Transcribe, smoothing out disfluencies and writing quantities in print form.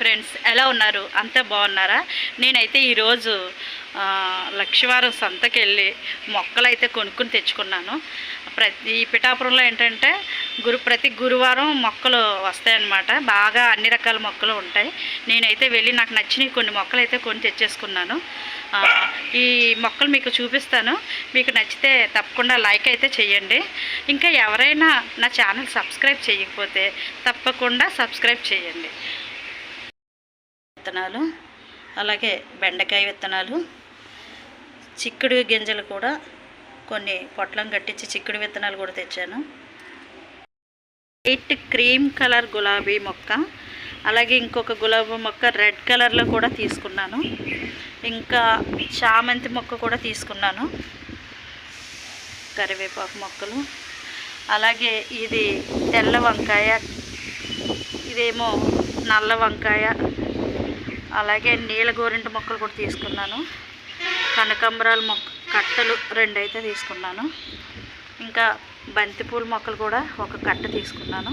Friends ఎలా ఉన్నారు? అంతా బాగున్నారా? నేనైతే ఈరోజు లక్షవారం సంతకి వెళ్ళి మొక్కలు అయితే కొనుక్కుని తెచ్చుకున్నాను. ఈ పిఠాపురంలో ఏంటంటే ప్రతి గురువారం మొక్కలు వస్తాయన్నమాట. బాగా అన్ని రకాల మొక్కలు ఉంటాయి. నేనైతే వెళ్ళి నాకు నచ్చినవి కొన్ని మొక్కలు అయితే కొని తెచ్చేసుకున్నాను. ఈ మొక్కలు మీకు చూపిస్తాను. మీకు నచ్చితే తప్పకుండా లైక్ అయితే చేయండి. ఇంకా ఎవరైనా నా ఛానల్ సబ్స్క్రైబ్ చేయకపోతే తప్పకుండా సబ్స్క్రైబ్ చేయండి. విత్తనాలు, అలాగే బెండకాయ విత్తనాలు, చిక్కుడు గింజలు కూడా కొన్ని పొట్లం కట్టించి చిక్కుడు విత్తనాలు కూడా తెచ్చాను. వైట్ క్రీమ్ కలర్ గులాబీ మొక్క, అలాగే ఇంకొక గులాబీ మొక్క రెడ్ కలర్లో కూడా తీసుకున్నాను. ఇంకా చామంతి మొక్క కూడా తీసుకున్నాను. కరివేపాకు మొక్కలు, అలాగే ఇది తెల్ల వంకాయ, ఇదేమో నల్ల వంకాయ, అలాగే నీల గోరింట మొక్కలు కూడా తీసుకున్నాను. కనకాంబరాల మొక్క కట్టలు 2 అయితే తీసుకున్నాను. ఇంకా బంతిపూల మొక్కలు కూడా ఒక కట్ట తీసుకున్నాను.